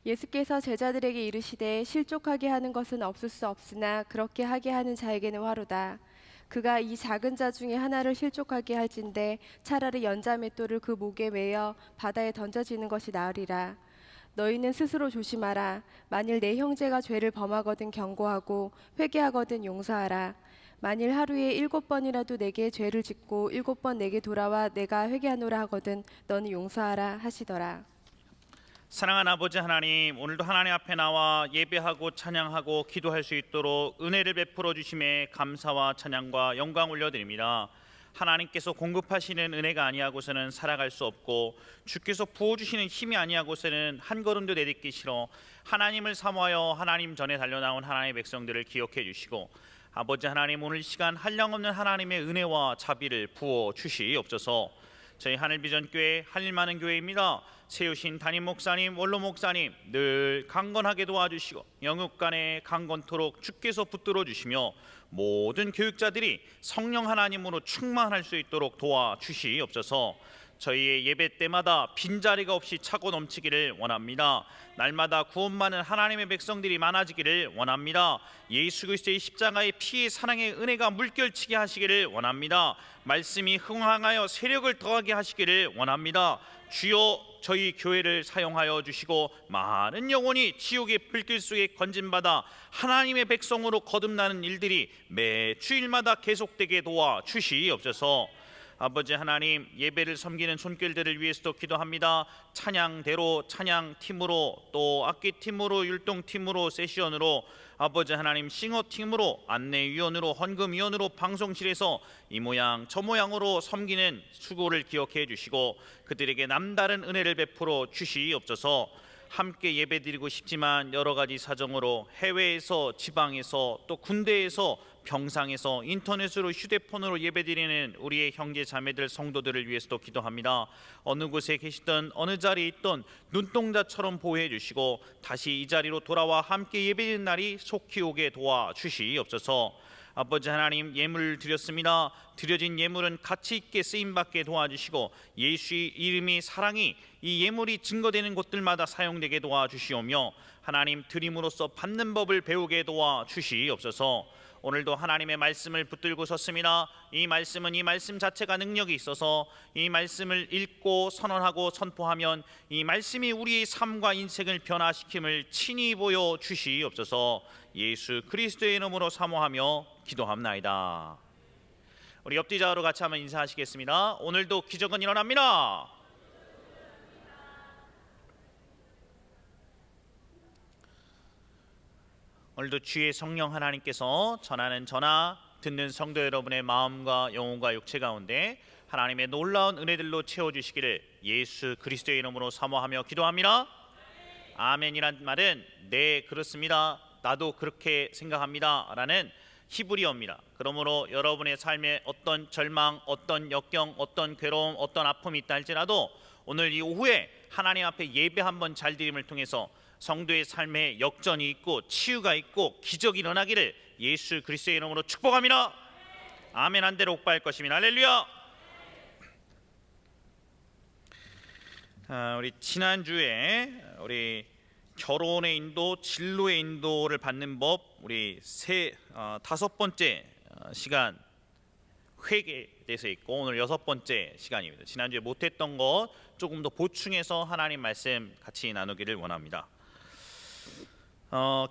예수께서 제자들에게 이르시되 실족하게 하는 것은 없을 수 없으나 그렇게 하게 하는 자에게는 화로다. 그가 이 작은 자 중에 하나를 실족하게 할진대 차라리 연자 맷돌을 그 목에 매어 바다에 던져지는 것이 나으리라. 너희는 스스로 조심하라. 만일 내 형제가 죄를 범하거든 경고하고 회개하거든 용서하라. 만일 하루에 7번이라도 내게 죄를 짓고 7번 내게 돌아와 내가 회개하노라 하거든 너는 용서하라 하시더라. 사랑하는 아버지 하나님, 오늘도 하나님 앞에 나와 예배하고 찬양하고 기도할 수 있도록 은혜를 베풀어 주심에 감사와 찬양과 영광 올려드립니다. 하나님께서 공급하시는 은혜가 아니하고서는 살아갈 수 없고, 주께서 부어주시는 힘이 아니하고서는 한 걸음도 내딛기 싫어 하나님을 사모하여 하나님 전에 달려나온 하나님의 백성들을 기억해 주시고, 아버지 하나님, 오늘 이 시간 한량없는 하나님의 은혜와 자비를 부어 주시옵소서. 저희 하늘비전교회 할일많은 교회입니다. 세우신 담임 목사님, 원로 목사님 늘 강건하게 도와주시고 영육간에 강건토록 주께서 붙들어 주시며 모든 교육자들이 성령 하나님으로 충만할 수 있도록 도와주시옵소서. 저희의 예배 때마다 빈자리가 없이 차고 넘치기를 원합니다. 날마다 구원받는 하나님의 백성들이 많아지기를 원합니다. 예수 그리스도의 십자가의 피의 사랑의 은혜가 물결치게 하시기를 원합니다. 말씀이 흥황하여 세력을 더하게 하시기를 원합니다. 주여, 저희 교회를 사용하여 주시고 많은 영혼이 지옥의 불길 속에 건진받아 하나님의 백성으로 거듭나는 일들이 매 주일마다 계속되게 도와주시옵소서. 아버지 하나님, 예배를 섬기는 손길들을 위해서도 기도합니다. 찬양대로, 찬양팀으로, 또 악기팀으로, 율동팀으로, 세션으로, 아버지 하나님 싱어팀으로, 안내위원으로, 헌금위원으로, 방송실에서 이 모양 저 모양으로 섬기는 수고를 기억해 주시고 그들에게 남다른 은혜를 베풀어 주시옵소서. 함께 예배드리고 싶지만 여러 가지 사정으로 해외에서, 지방에서, 또 군대에서, 병상에서, 인터넷으로, 휴대폰으로 예배드리는 우리의 형제 자매들 성도들을 위해서도 기도합니다. 어느 곳에 계시든 어느 자리에 있든 눈동자처럼 보호해 주시고 다시 이 자리로 돌아와 함께 예배드리는 날이 속히 오게 도와주시옵소서. 아버지 하나님, 예물을 드렸습니다. 드려진 예물은 가치 있게 쓰임받게 도와주시고 예수의 이름이, 사랑이 이 예물이 증거되는 곳들마다 사용되게 도와주시오며 하나님, 드림으로써 받는 법을 배우게 도와주시옵소서. 오늘도 하나님의 말씀을 붙들고 섰습니다. 이 말씀은, 이 말씀 자체가 능력이 있어서 이 말씀을 읽고 선언하고 선포하면 이 말씀이 우리의 삶과 인생을 변화시킴을 친히 보여 주시옵소서. 예수 그리스도의 이름으로 사모하며 기도합나이다. 우리 옆뒤좌우로 같이 한번 인사하시겠습니다. 오늘도 기적은 일어납니다. 오늘도 주의 성령 하나님께서 전하는 전하, 듣는 성도 여러분의 마음과 영혼과 육체 가운데 하나님의 놀라운 은혜들로 채워주시기를 예수 그리스도의 이름으로 사모하며 기도합니다. 아멘이란 말은 네, 그렇습니다, 나도 그렇게 생각합니다 라는 히브리어입니다. 그러므로 여러분의 삶에 어떤 절망, 어떤 역경, 어떤 괴로움, 어떤 아픔이 있다 할지라도 오늘 이 오후에 하나님 앞에 예배 한번 잘 드림을 통해서 성도의 삶에 역전이 있고 치유가 있고 기적이 일어나기를 예수 그리스도의 이름으로 축복합니다. 아멘. 한 대로 옥바할 것입니다. 할렐루야. 우리 지난주에 우리 결혼의 인도, 진로의 인도를 받는 법, 우리 다섯 번째 시간 회개에 대해서 있고 오늘 여섯 번째 시간입니다. 지난주에 못했던 것 조금 더 보충해서 하나님 말씀 같이 나누기를 원합니다.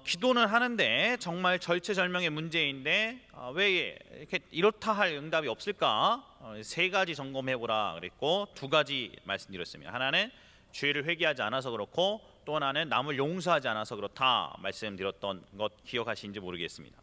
기도는 하는데 정말 절체절명의 문제인데 왜 이렇게 이렇다 할 응답이 없을까? 세 가지 점검해보라 그랬고 두 가지 말씀드렸습니다. 하나는 죄를 회개하지 않아서 그렇고 또 하나는 남을 용서하지 않아서 그렇다 말씀드렸던 것 기억하시는지 모르겠습니다.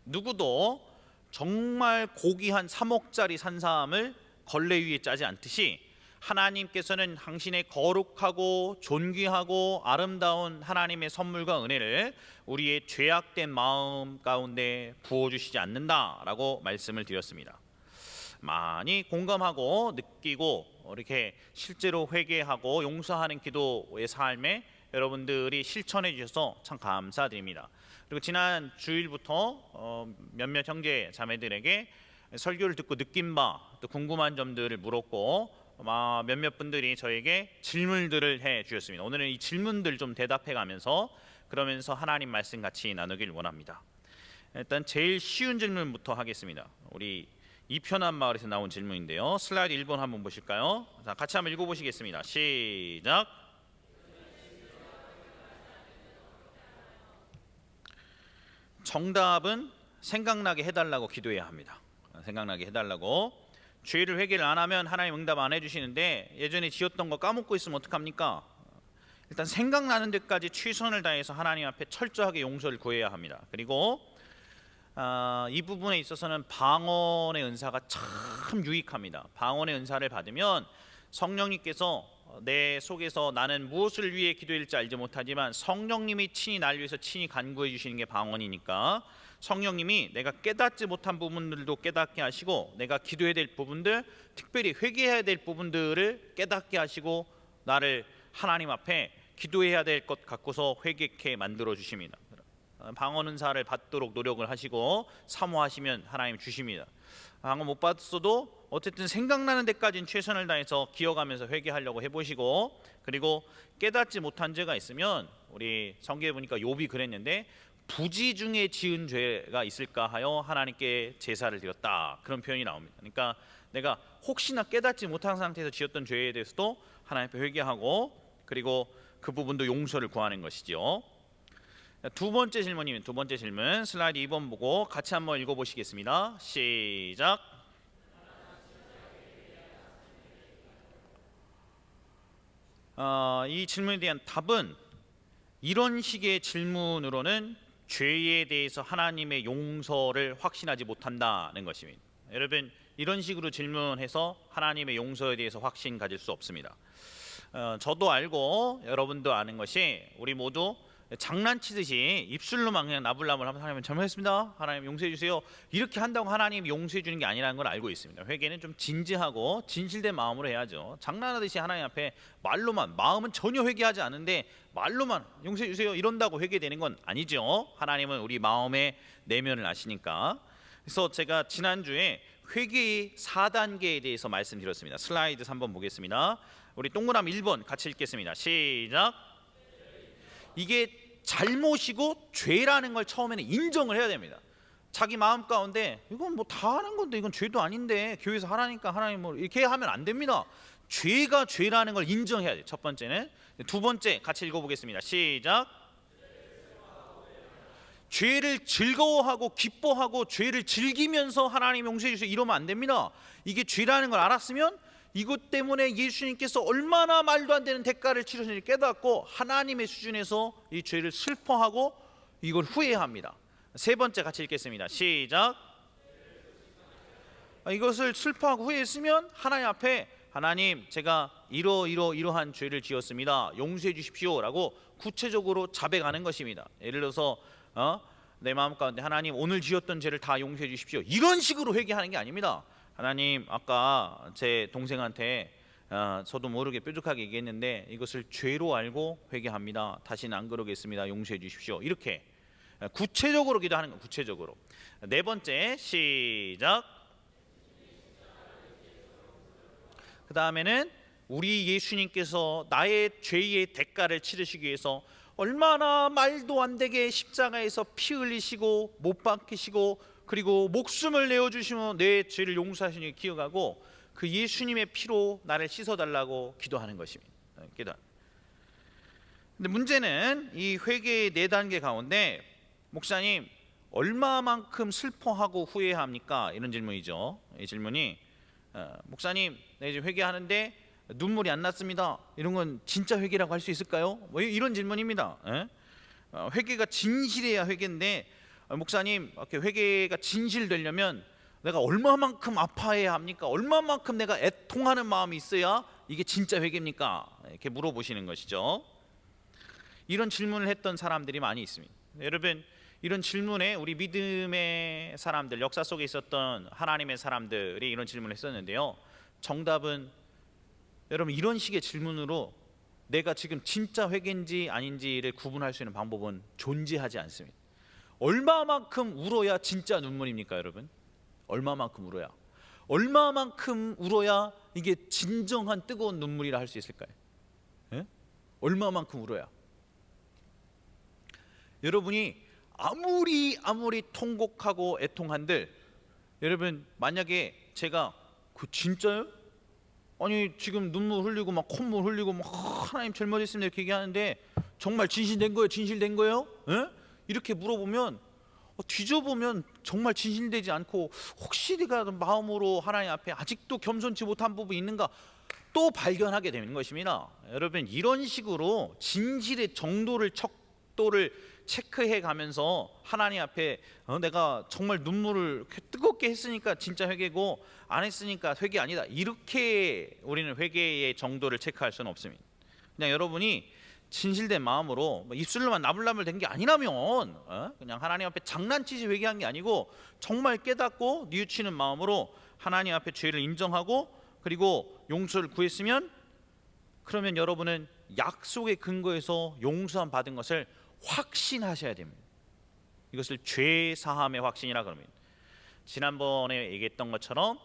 누구도 정말 고귀한 3억짜리 산삼을 걸레 위에 짜지 않듯이 하나님께서는 당신의 거룩하고 존귀하고 아름다운 하나님의 선물과 은혜를 우리의 죄악된 마음 가운데 부어주시지 않는다라고 말씀을 드렸습니다. 많이 공감하고 느끼고 이렇게 실제로 회개하고 용서하는 기도의 삶에 여러분들이 실천해 주셔서 참 감사드립니다. 그리고 지난 주일부터 몇몇 형제 자매들에게 설교를 듣고 느낀 바, 또 궁금한 점들을 물었고 몇몇 분들이 저에게 질문들을 해 주셨습니다. 오늘은 이 질문들 좀 대답해 가면서 그러면서 하나님 말씀 같이 나누길 원합니다. 일단 제일 쉬운 질문부터 하겠습니다. 우리 이편한 마을에서 나온 질문인데요. 슬라이드 1번 한번 보실까요? 자, 같이 한번 읽어보시겠습니다. 시작. 정답은 생각나게 해달라고 기도해야 합니다. 생각나게 해달라고. 죄를 회개를 안 하면 하나님 응답 안 해주시는데 예전에 지었던 거 까먹고 있으면 어떡합니까? 일단 생각나는 데까지 최선을 다해서 하나님 앞에 철저하게 용서를 구해야 합니다. 그리고 이 부분에 있어서는 방언의 은사가 참 유익합니다. 방언의 은사를 받으면 성령님께서 내 속에서 나는 무엇을 위해 기도할지 알지 못하지만 성령님이 친히 날 위해서 친히 간구해 주시는 게 방언이니까 성령님이 내가 깨닫지 못한 부분들도 깨닫게 하시고 내가 기도해야 될 부분들, 특별히 회개해야 될 부분들을 깨닫게 하시고 나를 하나님 앞에 기도해야 될 것 갖고서 회개케 만들어 주십니다. 방언 은사를 받도록 노력을 하시고 사모하시면 하나님 주십니다. 방언 못 받았어도 어쨌든 생각나는 데까지는 최선을 다해서 기억하면서 회개하려고 해보시고, 그리고 깨닫지 못한 죄가 있으면 우리 성경에 보니까 욥이 그랬는데 부지 중에 지은 죄가 있을까 하여 하나님께 제사를 드렸다, 그런 표현이 나옵니다. 그러니까 내가 혹시나 깨닫지 못한 상태에서 지었던 죄에 대해서도 하나님 앞에 회개하고 그리고 그 부분도 용서를 구하는 것이죠. 두 번째 질문이면 두 번째 질문 슬라이드 2번 보고 같이 한번 읽어보시겠습니다. 시작. 이 질문에 대한 답은 이런 식의 질문으로는 죄에 대해서 하나님의 용서를 확신하지 못한다는 것입니다. 여러분, 이런 식으로 질문해서 하나님의 용서에 대해서 확신 가질 수 없습니다. 저도 알고 여러분도 아는 것이 우리 모두 장난치듯이 입술로만 그냥 나불나불 하면 하나님 잘못했습니다, 하나님 용서해 주세요, 이렇게 한다고 하나님 용서해 주는 게 아니라는 걸 알고 있습니다. 회개는 좀 진지하고 진실된 마음으로 해야죠. 장난하듯이 하나님 앞에 말로만, 마음은 전혀 회개하지 않은데 말로만 용서해 주세요 이런다고 회개되는 건 아니죠. 하나님은 우리 마음의 내면을 아시니까. 그래서 제가 지난주에 회개의 4단계에 대해서 말씀드렸습니다. 슬라이드 3번 보겠습니다. 우리 동그라미 1번 같이 읽겠습니다. 시작. 이게 잘못이고 죄라는 걸 처음에는 인정을 해야 됩니다. 자기 마음 가운데 이건 뭐 다 하는 건데 이건 죄도 아닌데 교회에서 하라니까 하나님 뭐 이렇게 하면 안 됩니다. 죄가 죄라는 걸 인정해야 돼요. 첫 번째는. 두 번째 같이 읽어보겠습니다. 시작. 죄를 즐거워하고 기뻐하고 죄를 즐기면서 하나님 용서해 주세요 이러면 안 됩니다. 이게 죄라는 걸 알았으면 이것 때문에 예수님께서 얼마나 말도 안 되는 대가를 치르시는지 깨닫고 하나님의 수준에서 이 죄를 슬퍼하고 이걸 후회합니다. 세 번째 같이 읽겠습니다. 시작. 이것을 슬퍼하고 후회했으면 하나님 앞에 하나님 제가 이러한 죄를 지었습니다, 용서해 주십시오 라고 구체적으로 자백하는 것입니다. 예를 들어서 내 마음 가운데 하나님 오늘 지었던 죄를 다 용서해 주십시오 이런 식으로 회개하는 게 아닙니다. 하나님 아까 제 동생한테 저도 모르게 뾰족하게 얘기했는데 이것을 죄로 알고 회개합니다, 다시는 안 그러겠습니다, 용서해 주십시오, 이렇게 구체적으로 기도하는 거. 구체적으로. 네 번째 시작. 그 다음에는 우리 예수님께서 나의 죄의 대가를 치르시기 위해서 얼마나 말도 안 되게 십자가에서 피 흘리시고 못 박히시고 그리고 목숨을 내어주시면 내 죄를 용서하시니 기억하고 그 예수님의 피로 나를 씻어달라고 기도하는 것입니다. 기도. 근데 문제는 이 회개의 4단계 가운데 목사님 얼마만큼 슬퍼하고 후회합니까? 이런 질문이죠. 이 질문이 목사님 내 지금 회개하는데 눈물이 안 났습니다, 이런 건 진짜 회개라고 할 수 있을까요? 뭐 이런 질문입니다. 회개가 진실해야 회개인데 목사님 이렇게 회개가 진실되려면 내가 얼마만큼 아파해야 합니까? 얼마만큼 내가 애통하는 마음이 있어야 이게 진짜 회개입니까? 이렇게 물어보시는 것이죠. 이런 질문을 했던 사람들이 많이 있습니다. 여러분, 이런 질문에 우리 믿음의 사람들, 역사 속에 있었던 하나님의 사람들이 이런 질문을 했었는데요. 정답은 여러분 이런 식의 질문으로 내가 지금 진짜 회개인지 아닌지를 구분할 수 있는 방법은 존재하지 않습니다. 얼마만큼 울어야 진짜 눈물입니까 여러분? 얼마만큼 울어야? 얼마만큼 울어야 이게 진정한 뜨거운 눈물이라 할 수 있을까요? 예? 얼마만큼 울어야? 여러분이 아무리 통곡하고 애통한들, 여러분 만약에 제가 그 진짜요? 아니 지금 눈물 흘리고 막 콧물 흘리고 막 하나님 잘못했습니다 이렇게 얘기하는데 정말 진실된 거예요? 진실된 거예요? 예? 이렇게 물어보면 뒤져보면 정말 진실되지 않고 혹시 내가 마음으로 하나님 앞에 아직도 겸손치 못한 부분이 있는가 또 발견하게 되는 것입니다. 여러분 이런 식으로 진실의 정도를 척도를 체크해 가면서 하나님 앞에 내가 정말 눈물을 뜨겁게 했으니까 진짜 회개고 안 했으니까 회개 아니다 이렇게 우리는 회개의 정도를 체크할 수는 없습니다. 그냥 여러분이 진실된 마음으로 입술로만 나불나불 된 게 아니라면 그냥 하나님 앞에 장난치지 회개한 게 아니고 정말 깨닫고 뉘우치는 마음으로 하나님 앞에 죄를 인정하고 그리고 용서를 구했으면 그러면 여러분은 약속의 근거에서 용서함 받은 것을 확신하셔야 됩니다. 이것을 죄 사함의 확신이라 그럽니다. 지난번에 얘기했던 것처럼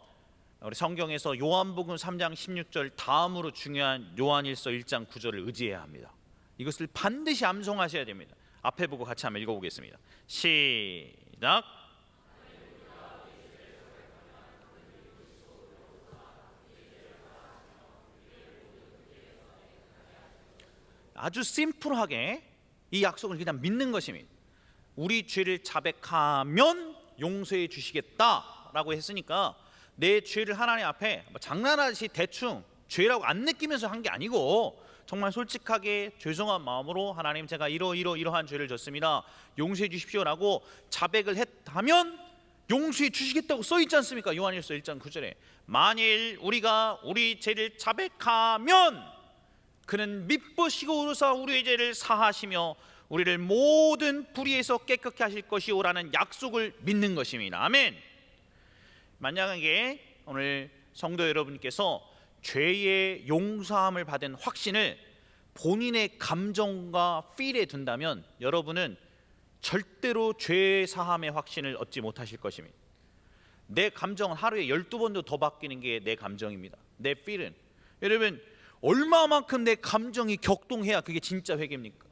우리 성경에서 요한복음 3장 16절 다음으로 중요한 요한일서 1장 9절을 의지해야 합니다. 이것을 반드시 암송하셔야 됩니다. 앞에 보고 같이 한번 읽어보겠습니다. 시작. 아주 심플하게 이 약속을 그냥 믿는 것입니다. 우리 죄를 자백하면 용서해 주시겠다라고 했으니까 내 죄를 하나님 앞에 장난하듯이 대충 죄라고 안 느끼면서 한 게 아니고 정말 솔직하게 죄송한 마음으로 하나님 제가 이러한 죄를 졌습니다. 용서해 주십시오라고 자백을 하면 용서해 주시겠다고 써 있지 않습니까? 요한일서 1장 9절에 만일 우리가 우리 죄를 자백하면 그는 미쁘시고 의로사 우리의 죄를 사하시며 우리를 모든 불의에서 깨끗게 하실 것이오라는 약속을 믿는 것입니다. 아멘. 만약에 오늘 성도 여러분께서 죄의 용서함을 받은 확신을 본인의 감정과 필에 둔다면 여러분은 절대로 죄 사함의 확신을 얻지 못하실 것입니다. 내 감정은 하루에 12번도 더 바뀌는 게 내 감정입니다. 내 필은 여러분 얼마만큼 내 감정이 격동해야 그게 진짜 회개입니까?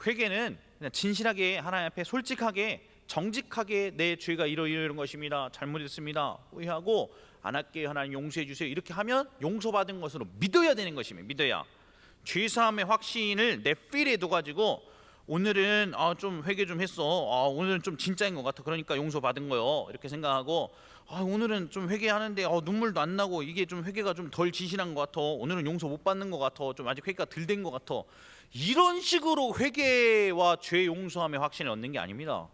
회개는 그냥 진실하게 하나님 앞에 솔직하게 정직하게 내 죄가 이런 것입니다. 잘못했습니다. 후회하고 안 할게요. 하나님 용서해 주세요. 이렇게 하면 용서받은 것으로 믿어야 되는 것입니다. 믿어야. 죄사함의 확신을 내 필에 둬가지고 오늘은 좀 회개 좀 했어. 오늘은 좀 진짜인 것 같아. 그러니까 용서받은 거요. 이렇게 생각하고 오늘은 좀 회개하는데 눈물도 안 나고 이게 좀 회개가 좀 덜 진실한 것 같아. 오늘은 용서 못 받는 것 같아. 좀 아직 회개가 덜 된 것 같아. 이런 식으로 회개와 죄 용서함의 확신을 얻는 게 아닙니다.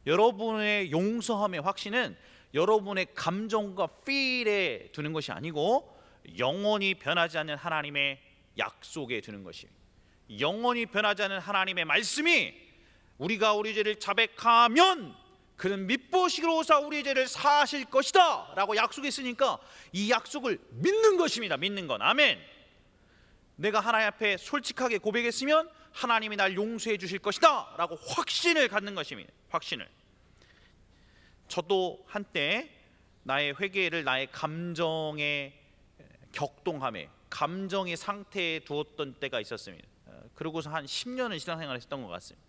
여러분의 용서함의 확신은 여러분의 감정과 필에 두는 것이 아니고 영원히 변하지 않는 하나님의 약속에 두는 것입니다. 영원히 변하지 않는 하나님의 말씀이 우리가 우리 죄를 자백하면 그는 미쁘시로사 우리의 죄를 사하실 것이다 라고 약속했으니까 이 약속을 믿는 것입니다. 믿는 건. 아멘. 내가 하나님 앞에 솔직하게 고백했으면 하나님이 날 용서해 주실 것이다 라고 확신을 갖는 것입니다. 확신을. 저도 한때 나의 회개를 나의 감정의 격동함에 감정의 상태에 두었던 때가 있었습니다. 그러고서 한 10년을 신앙생활을 했던 것 같습니다.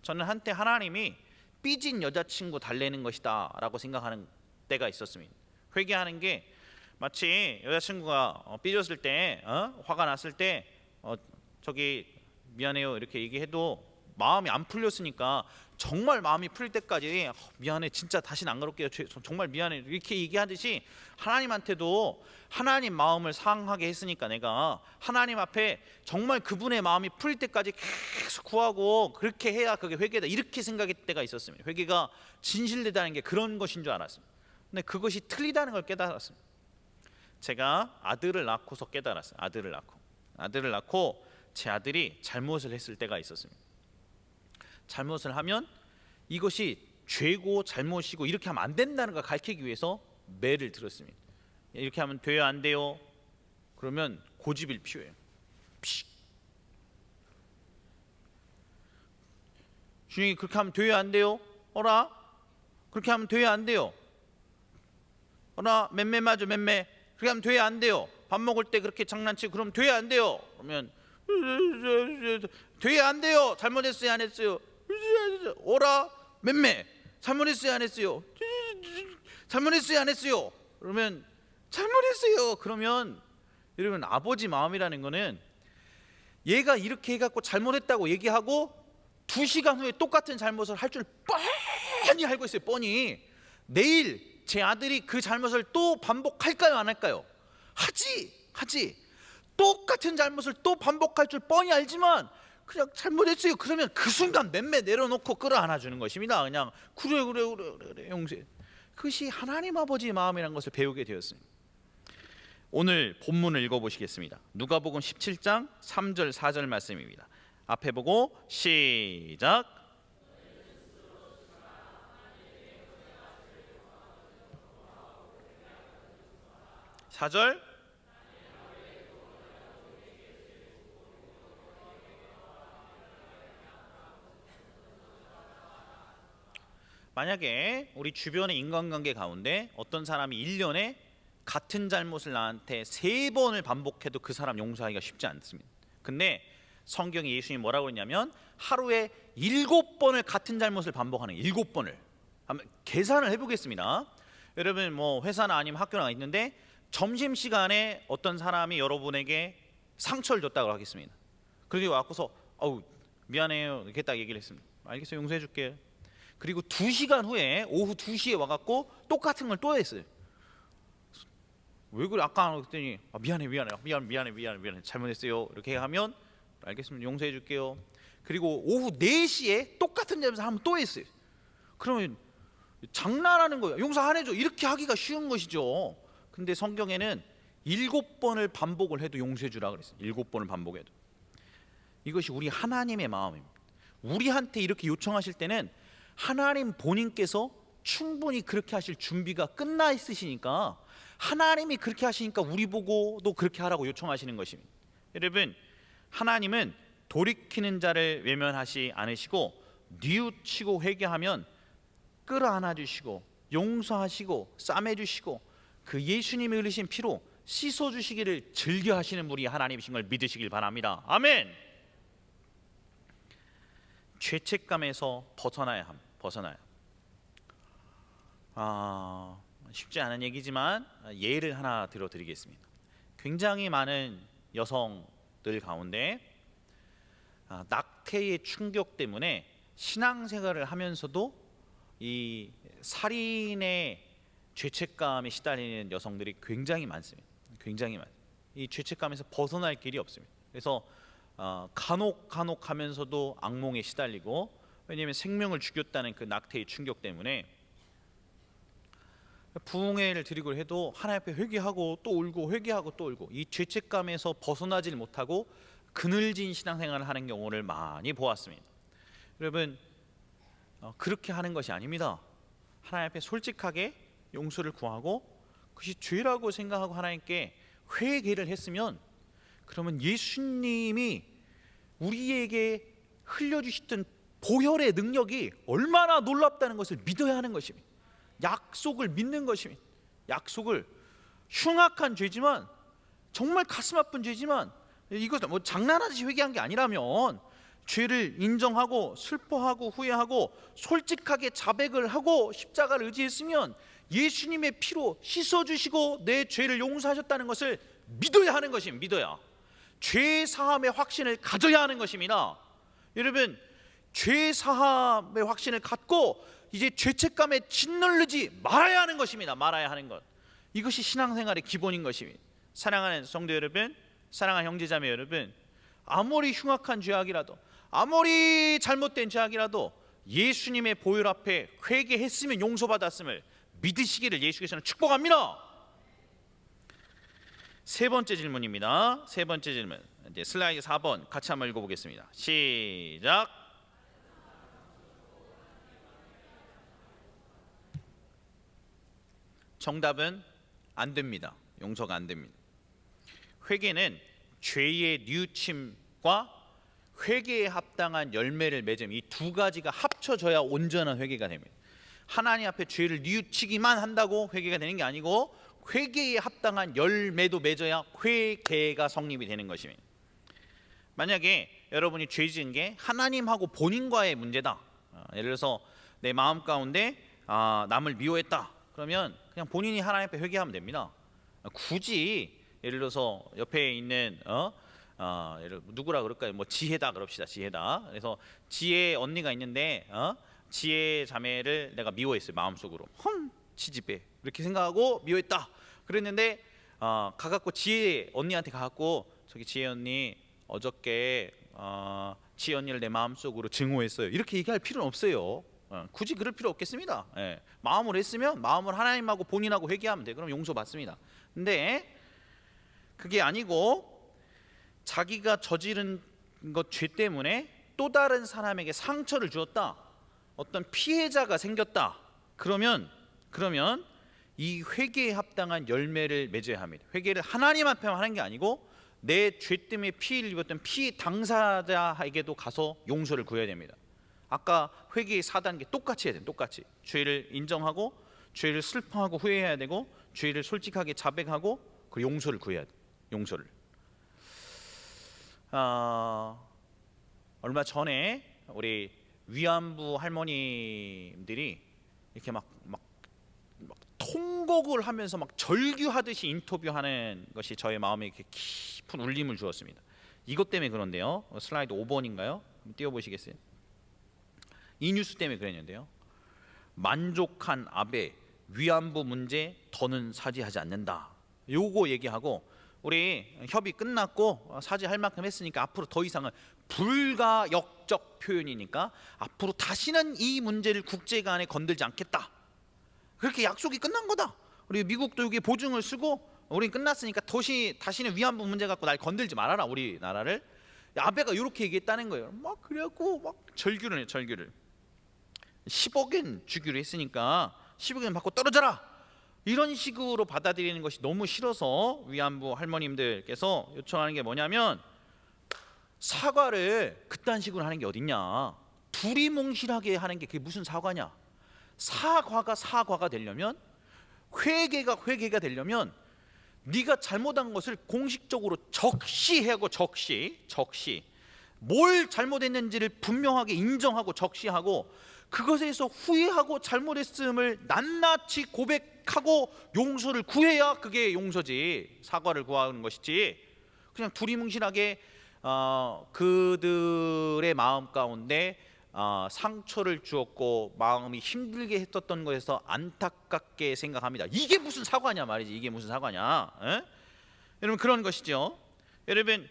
저는 한때 하나님이 삐진 여자친구 달래는 것이다 라고 생각하는 때가 있었습니다. 회개하는 게 마치 여자친구가 삐졌을 때 화가 났을 때 저기 미안해요 이렇게 얘기해도 마음이 안 풀렸으니까 정말 마음이 풀릴 때까지 미안해 진짜 다시는 안 그럴게요 정말 미안해 이렇게 얘기하듯이 하나님한테도 하나님 마음을 상하게 했으니까 내가 하나님 앞에 정말 그분의 마음이 풀릴 때까지 계속 구하고 그렇게 해야 그게 회개다 이렇게 생각할 때가 있었습니다. 회개가 진실되다는 게 그런 것인 줄 알았습니다. 근데 그것이 틀리다는 걸 깨달았습니다. 제가 아들을 낳고서 깨달았어요. 아들을 낳고 제 아들이 잘못을 했을 때가 있었습니다. 잘못을 하면 이것이 죄고 잘못이고 이렇게 하면 안 된다는 걸 가르치기 위해서 매를 들었습니다. 이렇게 하면 돼요 안 돼요? 그러면 고집을 피워요. 주님이 그렇게 하면 돼요 안 돼요? 어라? 그렇게 하면 돼요 안 돼요? 어라? 맴매 맞아 맴매 그렇게 하면 돼야 안 돼요? 밥 먹을 때 그렇게 장난치고 그러면 돼야 안 돼요? 그러면 돼야 안 돼요. 잘못했어요, 안 했어요? 오라 맴매 잘못했어요, 안 했어요? 잘못했어요, 안 했어요? 그러면 잘못했어요. 그러면 여러분, 아버지 마음이라는 거는 얘가 이렇게 해갖고 잘못했다고 얘기하고 2시간 후에 똑같은 잘못을 할 줄 뻔히 알고 있어요. 뻔히. 내일 제 아들이 그 잘못을 또 반복할까요, 안 할까요? 하지. 똑같은 잘못을 또 반복할 줄 뻔히 알지만 그냥 잘못했어요. 그러면 그 순간 맴매 내려놓고 끌어안아주는 것입니다. 그냥 그래 용서해. 그것이 하나님 아버지의 마음이라는 것을 배우게 되었습니다. 오늘 본문을 읽어보시겠습니다. 누가복음 17장 3절 4절 말씀입니다. 앞에 보고 시작. 4절. 만약에 우리 주변의 인간관계 가운데 어떤 사람이 1년에 같은 잘못을 나한테 3번을 반복해도 그 사람 용서하기가 쉽지 않습니다. 근데 성경에 예수님이 뭐라고 했냐면 하루에 7번을 같은 잘못을 반복하는 7번을 한번 계산을 해보겠습니다. 여러분 뭐 회사나 아니면 학교나 있는데 점심시간에 어떤 사람이 여러분에게 상처를 줬다고 하겠습니다. 그렇게 와서 어우 미안해요 이렇게 딱 얘기를 했습니다. 알겠어요, 용서해 줄게. 그리고 2시간 후에 오후 2시에 와갖고 똑같은 걸 또 했어요. 왜 그래? 아까 안 했더니 미안해 잘못했어요 이렇게 하면 알겠습니다, 용서해 줄게요. 그리고 오후 4시에 똑같은 점에서 한번 또 했어요. 그러면 장난하는 거예요. 용서 안 해줘 이렇게 하기가 쉬운 것이죠. 근데 성경에는 7번을 반복을 해도 용서해 주라 그랬어요. 7번을 반복해도. 이것이 우리 하나님의 마음입니다. 우리한테 이렇게 요청하실 때는 하나님 본인께서 충분히 그렇게 하실 준비가 끝나 있으시니까, 하나님이 그렇게 하시니까 우리 보고도 그렇게 하라고 요청하시는 것입니다. 여러분, 하나님은 돌이키는 자를 외면하지 않으시고 뉘우치고 회개하면 끌어안아 주시고 용서하시고 싸매 주시고 그 예수님이 흘리신 피로 씻어 주시기를 즐겨 하시는 분이 하나님이신 걸 믿으시길 바랍니다. 아멘. 죄책감에서 벗어나야 합니다. 쉽지 않은 얘기지만 예를 하나 들어드리겠습니다. 굉장히 많은 여성들 가운데 낙태의 충격 때문에 신앙생활을 하면서도 이 살인의 죄책감에 시달리는 여성들이 굉장히 많습니다. 이 죄책감에서 벗어날 길이 없습니다. 그래서 간혹 하면서도 악몽에 시달리고, 왜냐하면 생명을 죽였다는 그 낙태의 충격 때문에 부흥회를 드리고 해도 하나님 앞에 회개하고 또 울고 회개하고 또 울고, 이 죄책감에서 벗어나질 못하고 그늘진 신앙생활을 하는 경우를 많이 보았습니다. 여러분, 그렇게 하는 것이 아닙니다. 하나님 앞에 솔직하게 용서를 구하고 그것이 죄라고 생각하고 하나님께 회개를 했으면, 그러면 예수님이 우리에게 흘려주셨던 보혈의 능력이 얼마나 놀랍다는 것을 믿어야 하는 것입니다. 약속을 믿는 것입니다. 약속을, 흉악한 죄지만, 정말 가슴 아픈 죄지만, 이것은 뭐 장난하듯이 회개한 게 아니라면 죄를 인정하고 슬퍼하고 후회하고 솔직하게 자백을 하고 십자가를 의지했으면 예수님의 피로 씻어주시고 내 죄를 용서하셨다는 것을 믿어야 하는 것입니다. 믿어야. 죄 사함의 확신을 가져야 하는 것입니다. 여러분, 죄 사함의 확신을 갖고 이제 죄책감에 짓누르지 말아야 하는 것입니다. 말아야 하는 것. 이것이 신앙생활의 기본인 것입니다. 사랑하는 성도 여러분, 사랑하는 형제자매 여러분, 아무리 흉악한 죄악이라도, 아무리 잘못된 죄악이라도 예수님의 보혈 앞에 회개했으면 용서받았음을 믿으시기를 예수께서는 축복합니다. 세 번째 질문입니다. 세 번째 질문, 이제 슬라이드 4번 같이 한번 읽어보겠습니다. 시작. 정답은 안 됩니다. 용서가 안 됩니다. 회개는 죄의 뉘우침과 회개에 합당한 열매를 맺음, 이 두 가지가 합쳐져야 온전한 회개가 됩니다. 하나님 앞에 죄를 뉘우치기만 한다고 회개가 되는 게 아니고 회개에 합당한 열매도 맺어야 회개가 성립이 되는 것입니다. 만약에 여러분이 죄 지은 게 하나님하고 본인과의 문제다. 예를 들어서 내 마음 가운데 남을 미워했다. 그러면 그냥 본인이 하나님 앞에 회개하면 됩니다. 굳이 예를 들어서 옆에 있는 누구라 그럴까요? 뭐 지혜다 그럽시다. 지혜다. 그래서 지혜 언니가 있는데 지혜 자매를 내가 미워했어요. 마음속으로 지지배 이렇게 생각하고 미워했다. 그랬는데 가갖고 지혜 언니한테 가갖고 저기 지혜 언니 어저께 지혜 언니를 내 마음속으로 증오했어요. 이렇게 얘기할 필요는 없어요. 굳이 그럴 필요 없겠습니다. 마음으로 했으면 마음을 하나님하고 본인하고 회개하면 돼. 그럼 용서받습니다. 근데 그게 아니고 자기가 저지른 것 죄 때문에 또 다른 사람에게 상처를 주었다. 어떤 피해자가 생겼다. 그러면 이 회개에 합당한 열매를 맺어야 합니다. 회개를 하나님 앞에만 하는 게 아니고 내 죄 때문에 피해를 입었던 피해 당사자에게도 가서 용서를 구해야 됩니다. 아까 회개의 4단계 똑같이 해야 돼요. 똑같이 죄를 인정하고 죄를 슬퍼하고 후회해야 되고 죄를 솔직하게 자백하고 그 용서를 구해야 돼요. 용서를. 얼마 전에 우리 위안부 할머님들이 이렇게 막 통곡을 하면서 막 절규하듯이 인터뷰하는 것이 저의 마음에 이렇게 깊은 울림을 주었습니다. 이것 때문에 그런데요. 슬라이드 5번인가요? 띄워보시겠어요? 이 뉴스 때문에 그랬는데요. 만족한 아베 위안부 문제 더는 사죄하지 않는다. 요거 얘기하고 우리 협의 끝났고 사죄할 만큼 했으니까 앞으로 더 이상은 불가역적 표현이니까 앞으로 다시는 이 문제를 국제간에 건들지 않겠다. 그렇게 약속이 끝난 거다. 우리 미국도 여기 보증을 쓰고 우린 끝났으니까 다시는 위안부 문제 갖고 날 건들지 말아라 우리나라를. 아베가 이렇게 얘기했다는 거예요. 막 그래갖고 막 절규를 해요. 절규를 10억엔 주기로 했으니까 10억엔 받고 떨어져라. 이런 식으로 받아들이는 것이 너무 싫어서 위안부 할머님들께서 요청하는 게 뭐냐면 사과를 그딴 식으로 하는 게 어딨냐. 두리뭉실하게 하는 게 그게 무슨 사과냐. 사과가 되려면 회개가 되려면 네가 잘못한 것을 공식적으로 적시하고 적시 뭘 잘못했는지를 분명하게 인정하고 적시하고 그것에 대해서 후회하고 잘못했음을 낱낱이 고백하고 용서를 구해야 그게 용서지. 사과를 구하는 것이지. 그냥 두리뭉실하게 그들의 마음 가운데 상처를 주었고 마음이 힘들게 했었던 것에서 안타깝게 생각합니다. 이게 무슨 사과냐 말이지. 이게 무슨 사과냐. 여러분 그런 것이죠. 여러분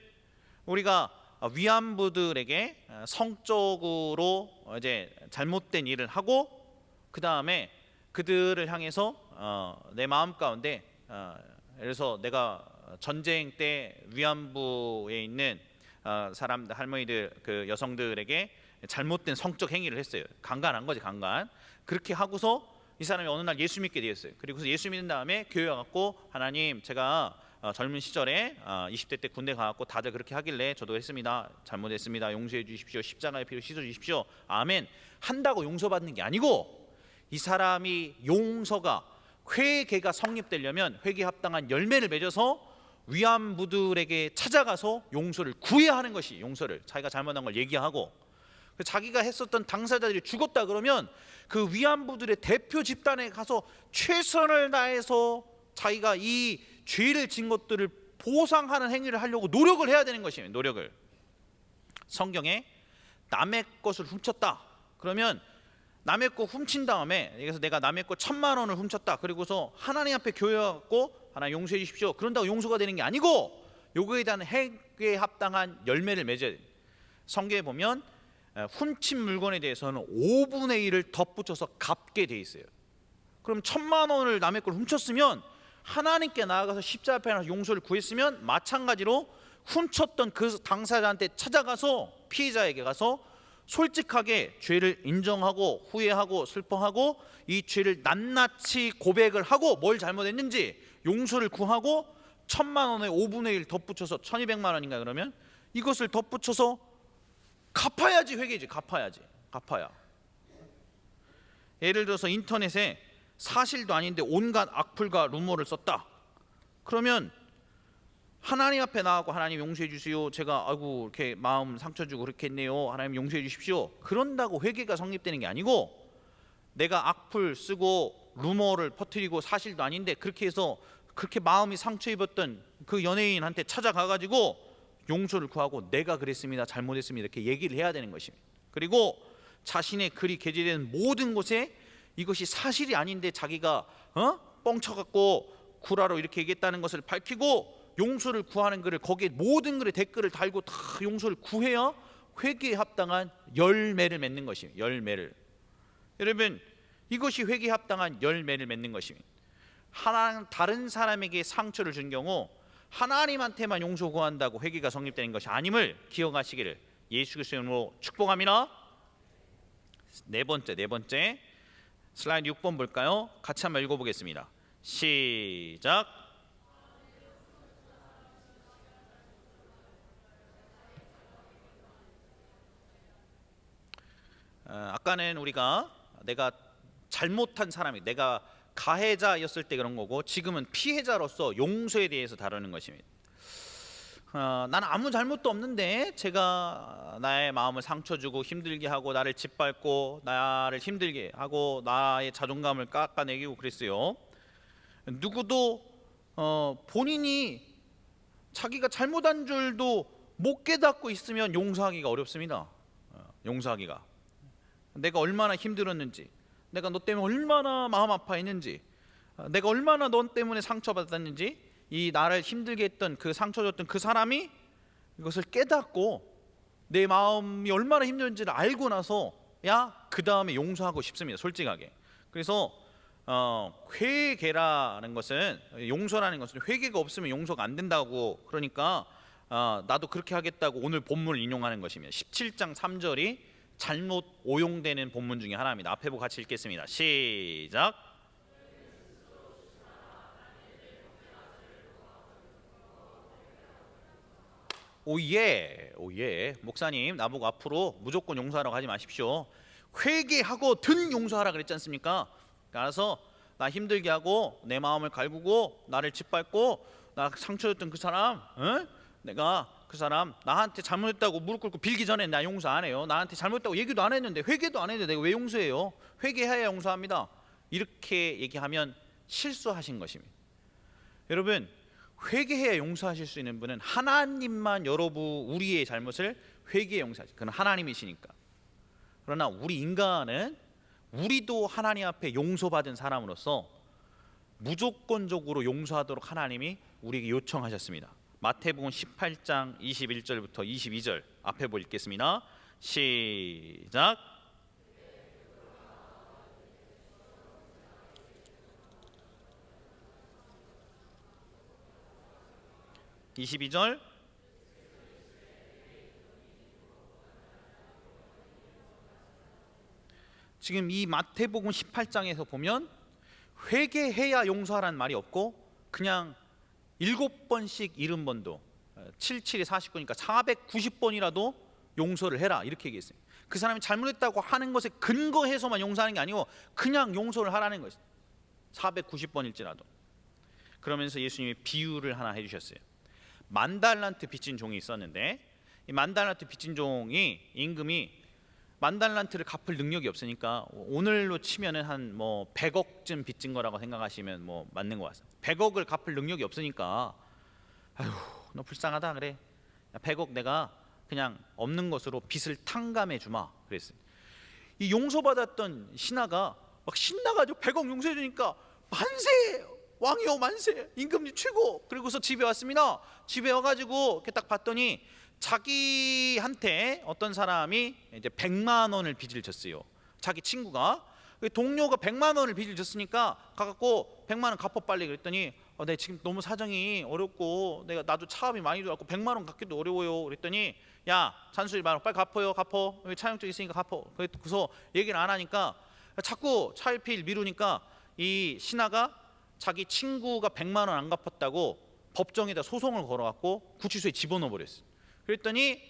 우리가 위안부들에게 성적으로 이제 잘못된 일을 하고 그 다음에 그들을 향해서 내 마음 가운데 예를 들어서 내가 전쟁 때 위안부에 있는 사람들 할머니들 그 여성들에게 잘못된 성적 행위를 했어요. 강간한 거지 강간. 그렇게 하고서 이 사람이 어느 날 예수 믿게 되었어요. 그리고서 예수 믿은 다음에 교회 와갖고 하나님 제가 젊은 시절에 20대 때 군대 가갖고 다들 그렇게 하길래 저도 했습니다. 잘못했습니다. 용서해 주십시오. 십자가의 피로 씻어 주십시오. 아멘. 한다고 용서받는 게 아니고 이 사람이 용서가 회개가 성립되려면 회개에 합당한 열매를 맺어서 위안부들에게 찾아가서 용서를 구해야 하는 것이 용서를 자기가 잘못한 걸 얘기하고 자기가 했었던 당사자들이 죽었다 그러면 그 위안부들의 대표 집단에 가서 최선을 다해서 자기가 이 죄를 진 것들을 보상하는 행위를 하려고 노력을 해야 되는 것이에요. 노력을. 성경에 남의 것을 훔쳤다 그러면 남의 거 훔친 다음에 그래서 내가 남의 거 1,000만 원을 훔쳤다 그리고서 하나님 앞에 교회 갖고 하나님 용서해 주십시오 그런다고 용서가 되는 게 아니고 요거에 대한 회개에 합당한 열매를 맺어야 돼요. 성경에 보면 훔친 물건에 대해서는 5분의 1을 덧붙여서 갚게 돼 있어요. 그럼 1,000만 원을 남의 걸 훔쳤으면 하나님께 나아가서 십자가 앞에 나가서 용서를 구했으면 마찬가지로 훔쳤던 그 당사자한테 찾아가서 피해자에게 가서 솔직하게 죄를 인정하고 후회하고 슬퍼하고 이 죄를 낱낱이 고백을 하고 뭘 잘못했는지 용서를 구하고 1,000만 원에 5분의 1 덧붙여서 1,200만 원인가 그러면 이것을 덧붙여서 갚아야지 회개지. 갚아야. 예를 들어서 인터넷에 사실도 아닌데 온갖 악플과 루머를 썼다. 그러면 하나님 앞에 나가고 하나님 용서해 주세요. 제가 아이고 이렇게 마음 상처 주고 그렇게 했네요. 하나님 용서해 주십시오. 그런다고 회개가 성립되는 게 아니고 내가 악플 쓰고 루머를 퍼뜨리고 사실도 아닌데 그렇게 해서 그렇게 마음이 상처 입었던 그 연예인한테 찾아가 가지고 용서를 구하고 내가 그랬습니다. 잘못했습니다. 이렇게 얘기를 해야 되는 것입니다. 그리고 자신의 글이 게재되는 모든 곳에 이것이 사실이 아닌데 자기가 뻥쳐갖고 구라로 이렇게 얘기했다는 것을 밝히고 용서를 구하는 글을 거기에 모든 글에 댓글을 달고 다 용서를 구해야 회개에 합당한 열매를 맺는 것입니다. 열매를. 여러분 이것이 회개에 합당한 열매를 맺는 것입니다. 다른 사람에게 상처를 준 경우 하나님한테만 용서 구한다고 회개가 성립되는 것이 아님을 기억하시기를 예수 그리스도의 이름으로 축복합니다. 네 번째 슬라이드 6번 볼까요? 같이 한번 읽어보겠습니다. 시작. 아까는 우리가 내가 잘못한 사람이 내가 가해자였을 때 그런 거고 지금은 피해자로서 용서에 대해서 다루는 것입니다. 나는 아무 잘못도 없는데 제가 나의 마음을 상처 주고 힘들게 하고 나를 짓밟고 나를 힘들게 하고 나의 자존감을 깎아내리고 그랬어요. 누구도 본인이 자기가 잘못한 줄도 못 깨닫고 있으면 용서하기가 어렵습니다. 용서하기가 내가 얼마나 힘들었는지 내가 너 때문에 얼마나 마음 아파했는지 내가 얼마나 너 때문에 상처받았는지 이 나를 힘들게 했던 그 상처 줬던 그 사람이 이것을 깨닫고 내 마음이 얼마나 힘든지를 알고 나서 그 다음에 용서하고 싶습니다. 솔직하게. 그래서 회개라는 것은 용서라는 것은 회개가 없으면 용서가 안 된다고 그러니까 나도 그렇게 하겠다고 오늘 본문을 인용하는 것입니다. 17장 3절이 잘못 오용되는 본문 중에 하나입니다. 앞에 보고 같이 읽겠습니다. 시작. 오예 목사님 나보고 앞으로 무조건 용서하라고 하지 마십시오. 회개하고 든 용서하라 그랬지 않습니까? 따라서 나 힘들게 하고 내 마음을 갈구고 나를 짓밟고 나 상처 줬던 그 사람 내가 그 사람 나한테 잘못했다고 무릎 꿇고 빌기 전에 나 용서 안 해요. 나한테 잘못했다고 얘기도 안 했는데 회개도 안 했는데 내가 왜 용서해요? 회개해야 용서합니다. 이렇게 얘기하면 실수하신 것입니다. 여러분 회개해야 용서하실 수 있는 분은 하나님만 우리의 잘못을 회개해 용서하시. 그는 하나님이시니까. 그러나 우리 인간은 우리도 하나님 앞에 용서받은 사람으로서 무조건적으로 용서하도록 하나님이 우리에게 요청하셨습니다. 마태복음 18장 21절부터 22절 앞에 보고 읽겠습니다. 시작. (22절) 지금 이 마태복음 18장에서 보면 회개해야 용서하라는 말이 없고 그냥 7번씩 70번도 77이 49니까 490번이라도 용서를 해라 이렇게 얘기했어요. 그 사람이 잘못했다고 하는 것에 근거해서만 용서하는 게 아니고 그냥 용서를 하라는 것이죠. 490번일지라도. 그러면서 예수님이 비유를 하나 해주셨어요. 만달란트 빚진 종이 있었는데 이 만달란트 빚진 종이 임금이 만달란트를 갚을 능력이 없으니까 오늘로 치면은 한 100억쯤 빚진 거라고 생각하시면 맞는 것 같습니다. 100억을 갚을 능력이 없으니까 아휴 너 불쌍하다 그래. 100억 내가 그냥 없는 것으로 빚을 탕감해 주마 그랬어요. 이 용서받았던 신하가 막 신나가지고 100억 용서해 주니까 만세 왕이여 만세 임금님 최고. 그리고서 집에 왔습니다. 집에 와가지고 이렇게 딱 봤더니 자기한테 어떤 사람이 이제 100만 원을 빚을 졌어요. 자기 친구가 동료가 100만 원을 빚을 졌으니까 가갖고 100만 원 갚아 빨리 그랬더니 내 지금 너무 사정이 어렵고 나도 차압이 많이 들어갖고 100만 원 갚기도 어려워요. 그랬더니 야 잔소리 말고 빨리 갚어. 여기 차용증 있으니까 갚어. 그래서 얘기를 안 하니까 자꾸 차일피일 미루니까 이 신하가 자기 친구가 100만 원 안 갚았다고 법정에다 소송을 걸어갖고 구치소에 집어넣어 버렸어요. 그랬더니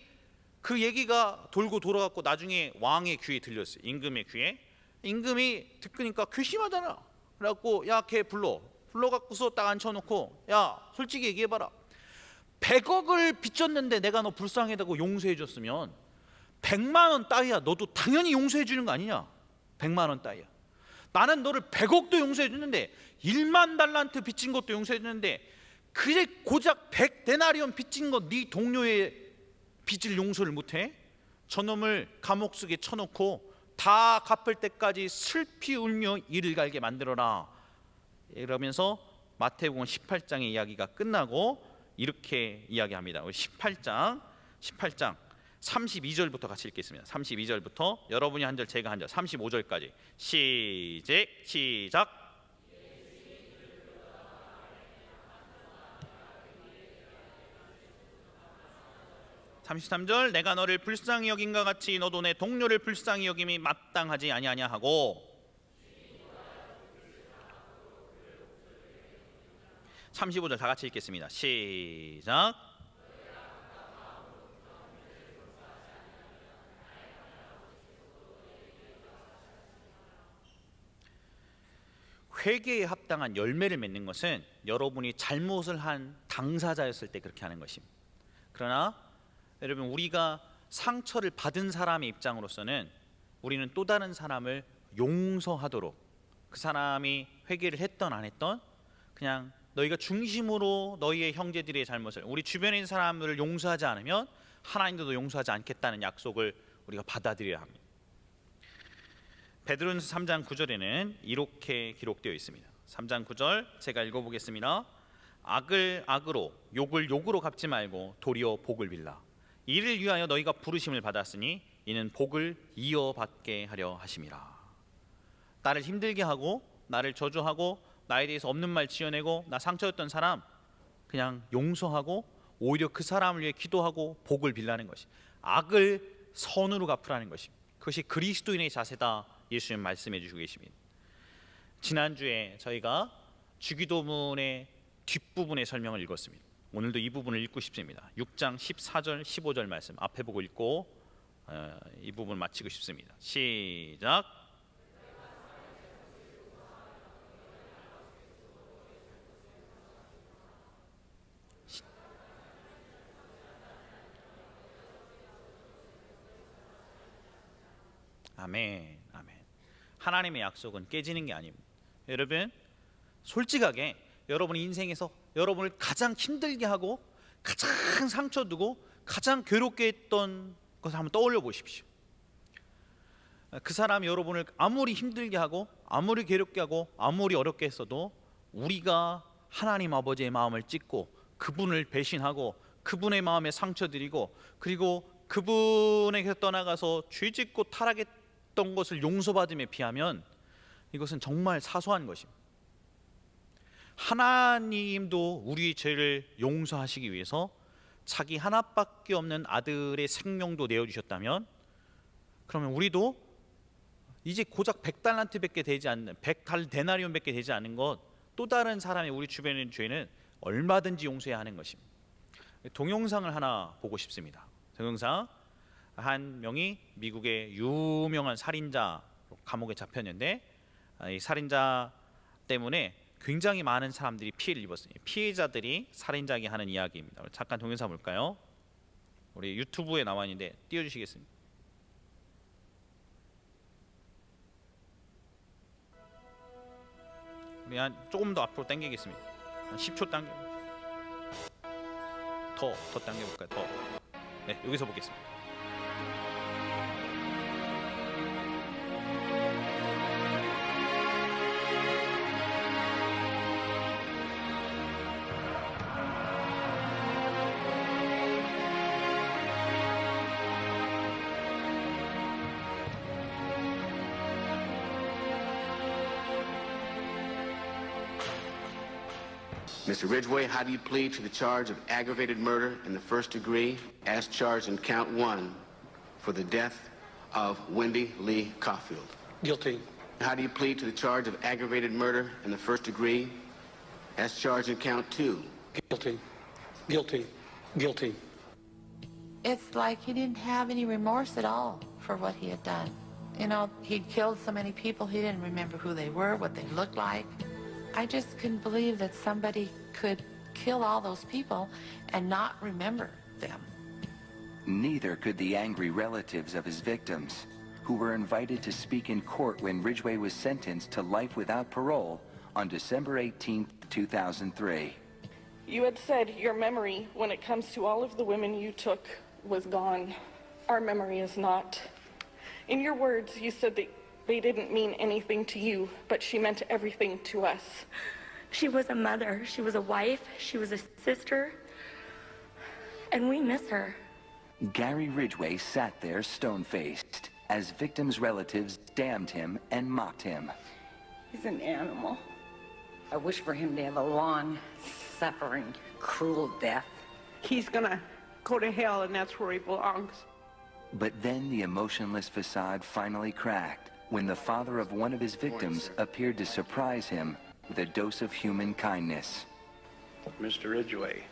그 얘기가 돌고 돌아갖고 나중에 왕의 귀에 들렸어요. 임금의 귀에. 임금이 듣으니까 괘씸하잖아. 그래갖고 야 걔 불러갖고서 딱 앉혀놓고 야 솔직히 얘기해봐라. 100억을 빚졌는데 내가 너 불쌍하다고 용서해줬으면 100만 원 따위야 너도 당연히 용서해주는 거 아니냐. 100만 원 따위야. 나는 너를 100억도 용서해줬는데 1만 달란트 빚진 것도 용서해줬는데 그래 고작 100데나리온 빚진 거 네 동료의 빚을 용서를 못해? 저놈을 감옥 속에 쳐놓고 다 갚을 때까지 슬피 울며 이를 갈게 만들어라. 이러면서 마태복음 18장의 이야기가 끝나고 이렇게 이야기합니다. 18장 32절부터 같이 읽겠습니다. 32절부터 여러분이 한 절 제가 한 절 35절까지 시작 33절 내가 너를 불쌍히 여긴과 같이 너도 내 동료를 불쌍히 여김이 마땅하지 아니하냐 하고 35절 다 같이 읽겠습니다. 시작 회개에 합당한 열매를 맺는 것은 여러분이 잘못을 한 당사자였을 때 그렇게 하는 것입니다. 그러나 여러분 우리가 상처를 받은 사람의 입장으로서는 우리는 또 다른 사람을 용서하도록 그 사람이 회개를 했던 안 했던 그냥 너희가 중심으로 너희의 형제들의 잘못을 우리 주변에 있는 사람들을 용서하지 않으면 하나님도 용서하지 않겠다는 약속을 우리가 받아들여야 합니다. 베드로전서 3장 9절에는 이렇게 기록되어 있습니다. 3장 9절 제가 읽어보겠습니다. 악을 악으로 욕을 욕으로 갚지 말고 도리어 복을 빌라. 이를 위하여 너희가 부르심을 받았으니 이는 복을 이어받게 하려 하심이라. 나를 힘들게 하고 나를 저주하고 나에 대해서 없는 말 지어내고 나 상처였던 사람 그냥 용서하고 오히려 그 사람을 위해 기도하고 복을 빌라는 것이 악을 선으로 갚으라는 것입니다. 그것이 그리스도인의 자세다. 예수님 말씀해 주시고 계십니다. 지난주에 저희가 주기도문의 뒷부분의 설명을 읽었습니다. 오늘도 이 부분을 읽고 싶습니다. 6장 14절 15절 말씀 앞에 보고 읽고 이 부분 마치고 싶습니다. 시작 아멘 아멘. 하나님의 약속은 깨지는 게 아닙니다. 여러분 솔직하게 여러분 인생에서 여러분을 가장 힘들게 하고 가장 상처 두고 가장 괴롭게 했던 것을 한번 떠올려 보십시오. 그 사람이 여러분을 아무리 힘들게 하고 아무리 괴롭게 하고 아무리 어렵게 했어도 우리가 하나님 아버지의 마음을 찢고 그분을 배신하고 그분의 마음에 상처 드리고 그리고 그분에게서 떠나가서 죄짓고 타락했던 것을 용서받음에 비하면 이것은 정말 사소한 것입니다. 하나님도 우리 죄를 용서하시기 위해서 자기 하나밖에 없는 아들의 생명도 내어주셨다면 그러면 우리도 이제 고작 100달란트밖에 되지 않는 100데나리온밖에 되지 않은 것 또 다른 사람의 우리 주변에 있는 죄는 얼마든지 용서해야 하는 것입니다. 동영상을 하나 보고 싶습니다. 동영상 한 명이 미국의 유명한 살인자 감옥에 잡혔는데 이 살인자 때문에 굉장히 많은 사람들이 피해를 입었습니다. 피해자들이 살인자에게 하는 이야기입니다. 잠깐 동영상 볼까요? 우리 유튜브에 나와 있는데 띄워주시겠습니다. 우리 한 조금 더 앞으로 당기겠습니다. 한 10초 당겨. 더 당겨볼까요? 더. 네, 여기서 보겠습니다. Mr. Ridgway, how do you plead to the charge of aggravated murder in the first degree as charged in count 1 for the death of Wendy Lee Caulfield? Guilty. How do you plead to the charge of aggravated murder in the first degree as charged in count 2? Guilty. Guilty. Guilty. It's like he didn't have any remorse at all for what he had done. You know, he'd killed so many people, he didn't remember who they were, what they looked like. I just couldn't believe that somebody could kill all those people and not remember them. Neither could the angry relatives of his victims, who were invited to speak in court when Ridgway was sentenced to life without parole on December 18, 2003. You had said your memory, when it comes to all of the women you took, was gone. Our memory is not. In your words, you said that they didn't mean anything to you, but she meant everything to us. She was a mother, she was a wife, she was a sister, and we miss her. Gary Ridgway sat there stone-faced as victims' relatives damned him and mocked him. He's an animal. I wish for him to have a long, suffering, cruel death. He's gonna go to hell, and that's where he belongs. But then the emotionless facade finally cracked when the father of one of his victims appeared to surprise him with a dose of human kindness. Mr. Ridgway,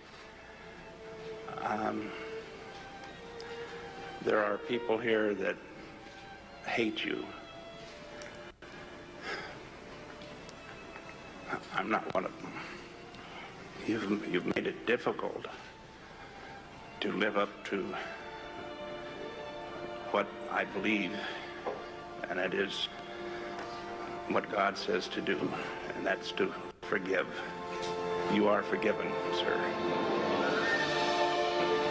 there are people here that hate you. I'm not one of them. You've made it difficult to live up to what I believe, and it is what God says to do, and that's to forgive. You are forgiven, sir.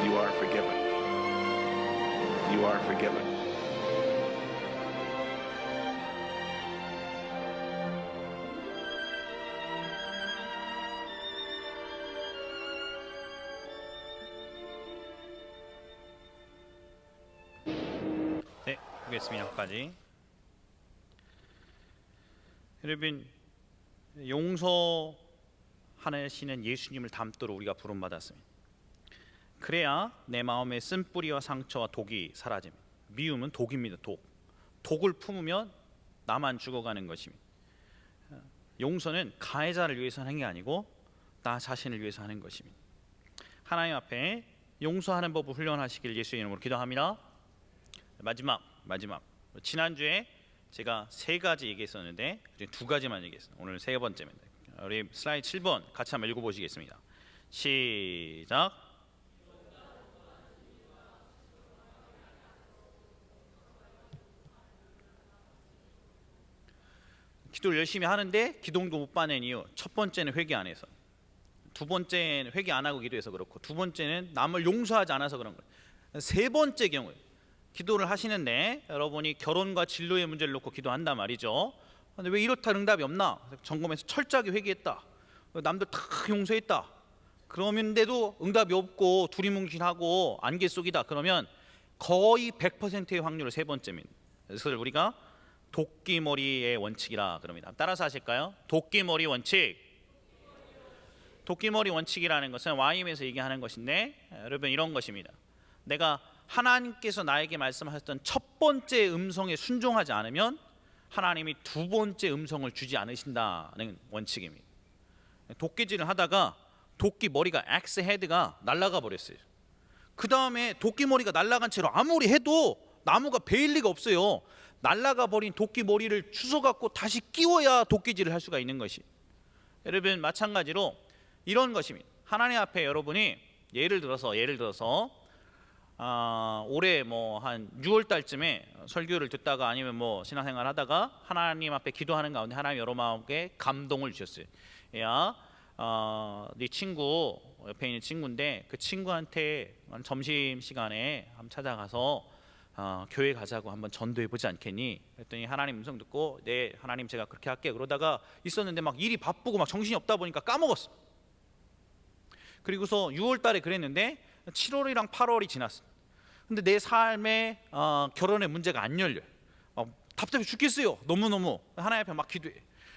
You are forgiven. You are forgiven. 네, 보겠습니다. 여기까지. 여러분, 용서하시는 예수님을 닮도록 우리가 부름받았습니다. 그래야 내 마음의 쓴뿌리와 상처와 독이 사라집니다. 미움은 독입니다. 독을 품으면 나만 죽어가는 것입니다. 용서는 가해자를 위해서 하는 게 아니고 나 자신을 위해서 하는 것입니다. 하나님 앞에 용서하는 법을 훈련하시길 예수의 이름으로 기도합니다. 마지막 지난주에 제가 3가지 얘기했었는데 이제 2가지만 얘기했어요. 오늘 3번째입니다. 우리 슬라이드 7번 같이 한번 읽어보시겠습니다. 시작. 기도를 열심히 하는데 기도도 못 받는 이유, 첫 번째는 회개 안 해서, 두 번째는 회개 안 하고 기도해서 그렇고, 두 번째는 남을 용서하지 않아서 그런 거예요. 세 번째 경우에 기도를 하시는데 여러분이 결혼과 진로의 문제를 놓고 기도한단 말이죠. 근데 왜 이렇다 응답이 없나? 점검해서 철저하게 회개했다, 남들 다 용서했다, 그러면데도 응답이 없고 두리뭉실하고 안개 속이다, 그러면 거의 100%의 확률로 세 번째입니다. 그래서 우리가 도끼머리의 원칙이라 그럽니다. 따라서 하실까요? 도끼머리 원칙. 도끼머리 원칙이라는 것은 YM에서 얘기하는 것인데 여러분 이런 것입니다. 내가 하나님께서 나에게 말씀하셨던 첫 번째 음성에 순종하지 않으면 하나님이 두 번째 음성을 주지 않으신다는 원칙입니다. 도끼질을 하다가 도끼 머리가 엑스 헤드가 날아가 버렸어요. 그 다음에 도끼 머리가 날아간 채로 아무리 해도 나무가 베일 리가 없어요. 날아가 버린 도끼 머리를 주워 갖고 다시 끼워야 도끼질을 할 수가 있는 것이. 여러분 마찬가지로 이런 것입니다. 하나님 앞에 여러분이 예를 들어서 올해 뭐 한 6월 달쯤에 설교를 듣다가 아니면 뭐 신앙생활 하다가 하나님 앞에 기도하는 가운데 하나님 여러 마음에 감동을 주셨어요. 야, 네 친구 옆에 있는 친구인데 그 친구한테 점심 시간에 한번 찾아가서 교회 가자고 한번 전도해 보지 않겠니? 그랬더니 하나님 음성 듣고 네 하나님 제가 그렇게 할게요. 그러다가 있었는데 막 일이 바쁘고 막 정신이 없다 보니까 까먹었어. 그리고서 6월 달에 그랬는데 7월이랑 8월이 지났어. 근데 내 삶에 결혼의 문제가 안 열려요. 답답해 죽겠어요. 너무너무. 하나님 앞에 막 기도해.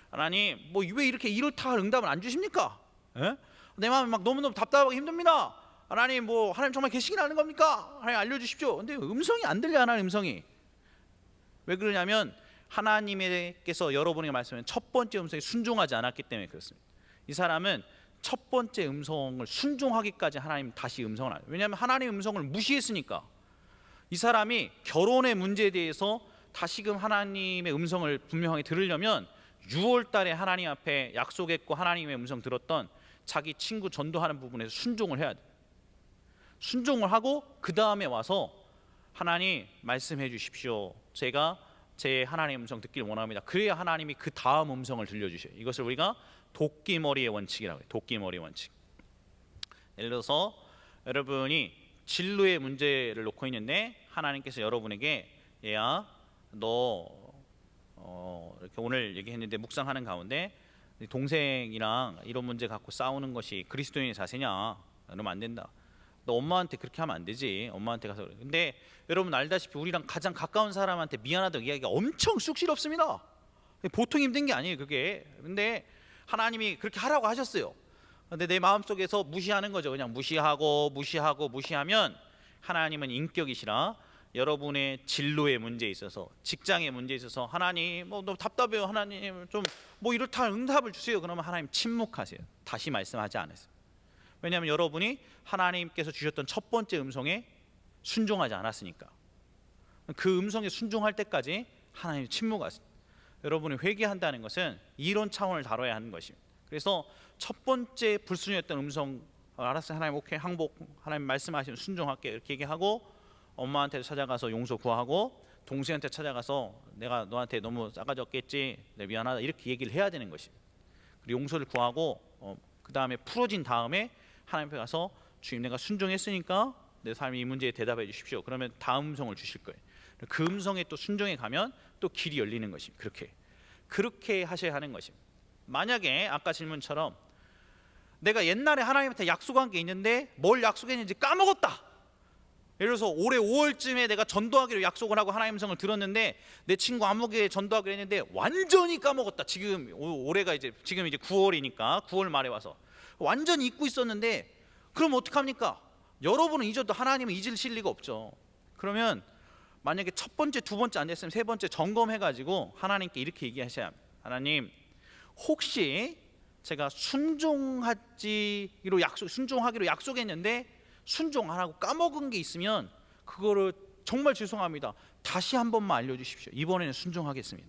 하나님 뭐 왜 이렇게 이렇다 할 응답을 안 주십니까? 에? 내 마음이 막 너무너무 답답하고 힘듭니다. 하나님 뭐 하나님 정말 계시기는 겁니까? 하나님 알려주십시오. 근데 음성이 안 들려. 하나님 음성이 왜 그러냐면 하나님께서 여러분에게 말씀하신 첫 번째 음성에 순종하지 않았기 때문에 그렇습니다. 이 사람은 첫 번째 음성을 순종하기까지 하나님 다시 음성을 안 해요. 왜냐하면 하나님 음성을 무시했으니까. 이 사람이 결혼의 문제에 대해서 다시금 하나님의 음성을 분명하게 들으려면 6월 달에 하나님 앞에 약속했고 하나님의 음성 들었던 자기 친구 전도하는 부분에서 순종을 해야 돼. 순종을 하고 그 다음에 와서 하나님 말씀해 주십시오. 제가 제 하나님의 음성 듣기를 원합니다. 그래야 하나님이 그 다음 음성을 들려주셔요. 이것을 우리가 도끼머리의 원칙이라고 해요. 도끼머리의 원칙. 예를 들어서 여러분이 진로의 문제를 놓고 있는데 하나님께서 여러분에게 얘야 너 이렇게 오늘 얘기했는데 묵상하는 가운데 동생이랑 이런 문제 갖고 싸우는 것이 그리스도인의 자세냐? 그러면 안 된다. 너 엄마한테 그렇게 하면 안 되지. 엄마한테 가서 그래. 근데 여러분 알다시피 우리랑 가장 가까운 사람한테 미안하다고 이야기가 엄청 쑥스럽습니다. 보통 힘든 게 아니에요 그게. 근데 하나님이 그렇게 하라고 하셨어요. 근데 내 마음속에서 무시하는 거죠. 그냥 무시하면 하나님은 인격이시라 여러분의 진로의 문제에 있어서 직장의 문제에 있어서 하나님 너무 답답해요. 하나님 좀 이렇다 응답을 주세요. 그러면 하나님 침묵하세요. 다시 말씀하지 않으세요. 왜냐하면 여러분이 하나님께서 주셨던 첫 번째 음성에 순종하지 않았으니까. 그 음성에 순종할 때까지 하나님이 침묵하세요. 여러분이 회개한다는 것은 이런 차원을 다뤄야 하는 것입니다. 그래서 첫 번째 불순이었던 음성 알았어요. 하나님 오케이 항복 하나님 말씀하시면 순종할게 이렇게 얘기하고 엄마한테 찾아가서 용서 구하고 동생한테 찾아가서 내가 너한테 너무 싸가졌겠지 내가 미안하다 이렇게 얘기를 해야 되는 것입니다. 그리고 용서를 구하고 그 다음에 풀어진 다음에 하나님 앞에 가서 주님 내가 순종했으니까 내 삶이 이 문제에 대답해 주십시오. 그러면 다음 음성을 주실 거예요. 그 음성에 또 순종해 가면 또 길이 열리는 것입니다. 그렇게 하셔야 하는 것입니다. 만약에 아까 질문처럼 내가 옛날에 하나님한테 약속한 게 있는데 뭘 약속했는지 까먹었다. 예를 들어서 올해 5월쯤에 내가 전도하기로 약속을 하고 하나님 음성을 들었는데 내 친구 안목에 전도하기로 했는데 완전히 까먹었다. 지금 올해가 지금 9월이니까 9월 말에 와서 완전히 잊고 있었는데 그럼 어떡합니까? 여러분은 잊어도 하나님은 잊으실 리가 없죠. 그러면 만약에 첫 번째, 두 번째 안 됐으면 세 번째 점검해가지고 하나님께 이렇게 얘기하셔야 합니다. 하나님 혹시 제가 순종하기로 약속했는데 순종 안 하고 까먹은 게 있으면 그거를 정말 죄송합니다. 다시 한 번만 알려주십시오. 이번에는 순종하겠습니다.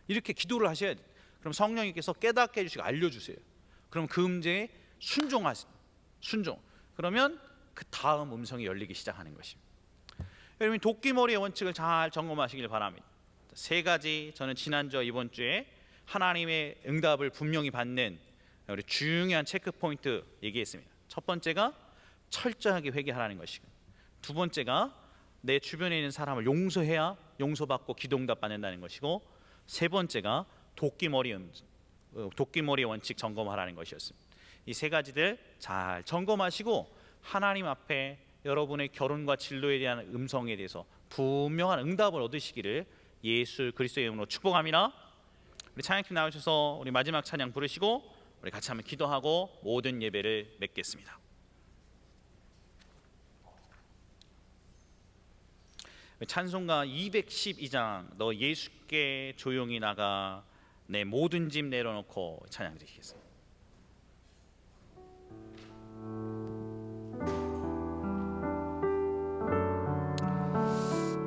이렇게 기도를 하셔야 돼요. 그럼 성령님께서 깨닫게 해주시고 알려주세요. 그럼 그 문제에 순종하세요. 순종. 그러면 그 다음 음성이 열리기 시작하는 것입니다. 여러분 도끼머리의 원칙을 잘 점검하시길 바랍니다. 세 가지 저는 지난주와 이번 주에 하나님의 응답을 분명히 받는 우리 중요한 체크 포인트 얘기했습니다. 첫 번째가 철저하게 회개하라는 것이고, 두 번째가 내 주변에 있는 사람을 용서해야 용서받고 기도응답 받는다는 것이고, 세 번째가 도끼머리의 원칙 점검하라는 것이었습니다. 이 세 가지들 잘 점검하시고 하나님 앞에 여러분의 결혼과 진로에 대한 음성에 대해서 분명한 응답을 얻으시기를 예수 그리스도의 이름으로 축복합니다. 우리 찬양팀 나오셔서 우리 마지막 찬양 부르시고 우리 같이 한번 기도하고 모든 예배를 맺겠습니다. 찬송가 212장 너 예수께 조용히 나가 내 모든 짐 내려놓고 찬양 드리겠습니다.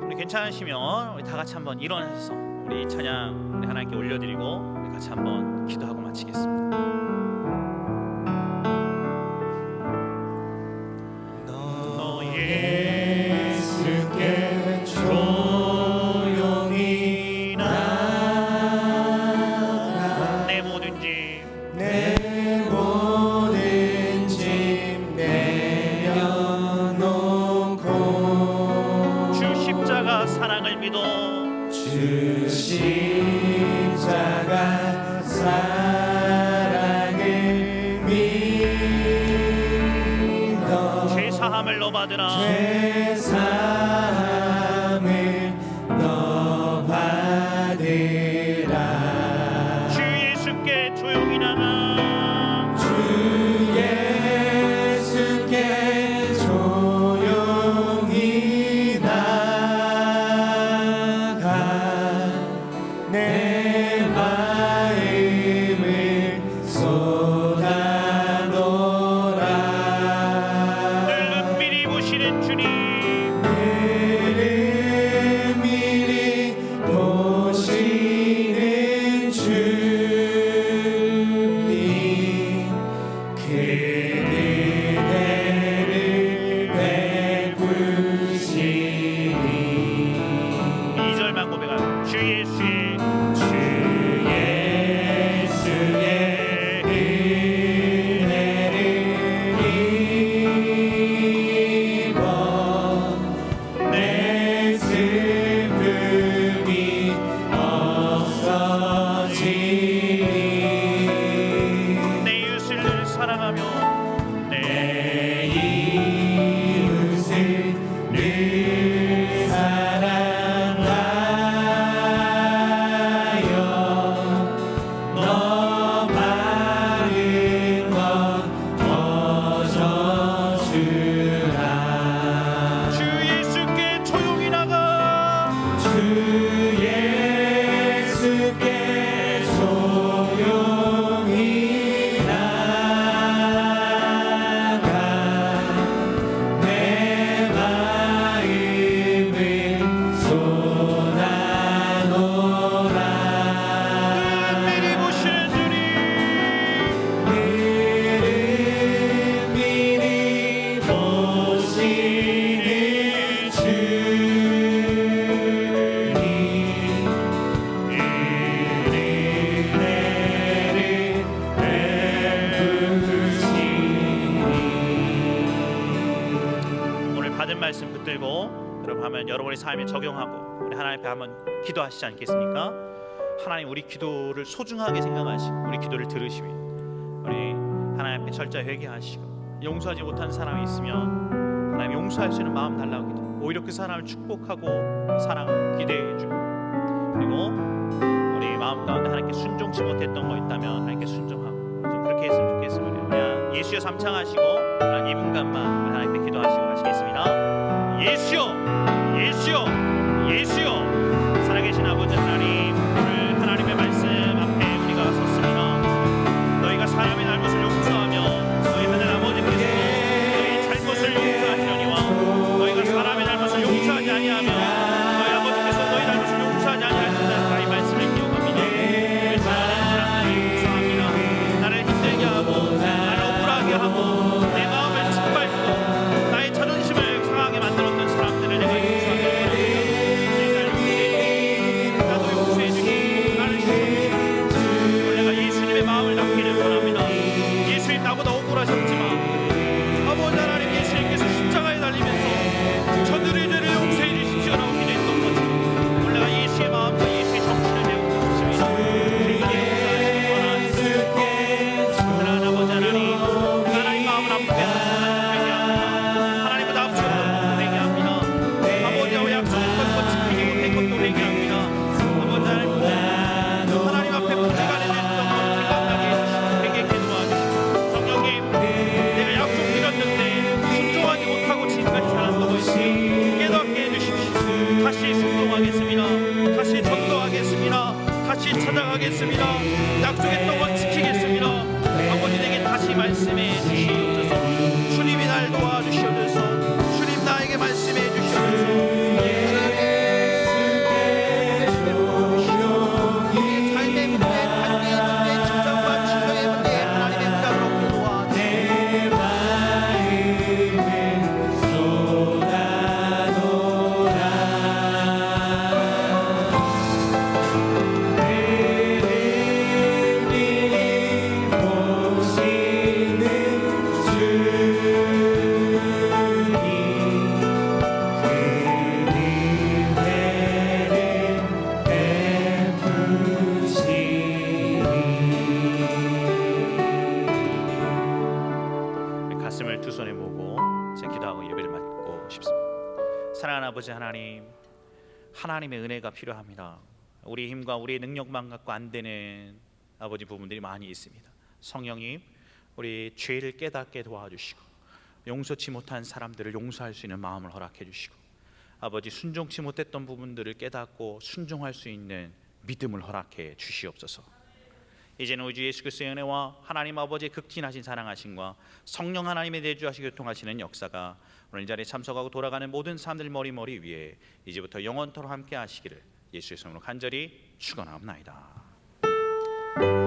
우리 괜찮으시면 우리 다 같이 한번 일어나셔서 우리 찬양 우리 하나님께 올려드리고 우리 같이 한번 기도하고 마치겠습니다. 너 예수께 조용히 나가 내 모든 짐 내려놓고 주 십자가 사랑을 믿어 주 십자가 사랑을 믿어 죄사함을 너 받으라 주 예수께 조용히 나가 주 예수께 조용히 나가 내 마음을 쏟아놓으라 늘 은밀히 보시는 주님 한번 고백하며 주 예수의 말씀 붙들고 여러분 하면 여러분의 삶에 적용하고 우리 하나님 앞에 한번 기도하시지 않겠습니까? 하나님 우리 기도를 소중하게 생각하시고 우리 기도를 들으시며 우리 하나님 앞에 철저히 회개하시고 용서하지 못한 사람이 있으면 하나님 용서할 수 있는 마음 달라고 기도. 오히려 그 사람을 축복하고 사랑 기대해 주고 그리고 우리 마음 가운데 하나님께 순종치 못했던 거 있다면 하나님께 순종하고 좀 그렇게 했으면 좋겠습니다. 그냥 예수여 삼창하시고 한 2분간만 하나님께 기도하시고 하시겠습니다. 예수여 예수여 예수여 살아계신 아버지 하나님 오늘 하나님의 말씀 앞에 우리가 섰습니다. 너희가 사람의 잘못을 용서하며 너희 하늘 아버지께서 너희 잘못을 용서하시려니와 너희가 사람의 잘못을 용서하지 아니하면 너희 아버지께서 너희 잘못을 용서하지 아니하신다. 이 말씀을 기억합니다. 우리 사랑하는 사람들을 용서합니다. 나를 힘들게 하고 나를 억울하게 하고 내 마음을 짓밟고 나의 자존심을 상하게 만들었던 사람들을 내가 용서하기 원합니다. 나도 용서해 주시고 나를 용서해 내가 예수님의 마음을 낳기를 원합니다. 예수님 나보다 억울하셨지만 아버지 하나님 예수님께서 십자가에 달리면서 저들의 죄를 용서해 주십시오라고 기도했던 것처럼 오늘 내가 예수의 마음과 예수의 정신을 배우고 싶습니다. 하나님 아버지 하나님 하나님 마음을 아프게 하는 하나님보다 앞서는 회개합니다. 아버지와 약속했던 것 지키지 못한 것도 회개합니다. 아버지 하나님 하나님 앞에 부지간에 냈던 것 생각나게 해주시고 회개케 도와주시고 성령님 내가 약속드렸는데 순종하지 못하고 지금까지 살았던 것이 깨닫게 해주십시오. 다시 순종하겠습니다. 다시 전도하겠습니다. 다시 찾아가겠습니다. 약속했던 것 지키겠습니다. 아버지 내게 다시 말씀해 주시옵소서. 주님이 날 도와주시옵소서. 주님 나에게 말씀해 주시옵소서. 우리의 삶의 문제, 관계의 문제, 직장과 친구의 문제, 하나님의 응답으로 도와주시옵소서. 가슴을 두 손에 모으고 제 기도하고 예배를 맡고 싶습니다. 사랑하는 아버지 하나님, 하나님의 은혜가 필요합니다. 우리 힘과 우리의 능력만 갖고 안 되는 아버지 부분들이 많이 있습니다. 성령님, 우리 죄를 깨닫게 도와주시고 용서치 못한 사람들을 용서할 수 있는 마음을 허락해 주시고 아버지 순종치 못했던 부분들을 깨닫고 순종할 수 있는 믿음을 허락해 주시옵소서. 이제는 우리 주 예수 그리스도의 은혜와 하나님 아버지의 극진하신 사랑하심과 성령 하나님의 내주하시 교통하시는 역사가 오늘 이 자리에 참석하고 돌아가는 모든 사람들 머리 위에 이제부터 영원토록 함께 하시기를 예수의 성으로 간절히 축원하옵나이다.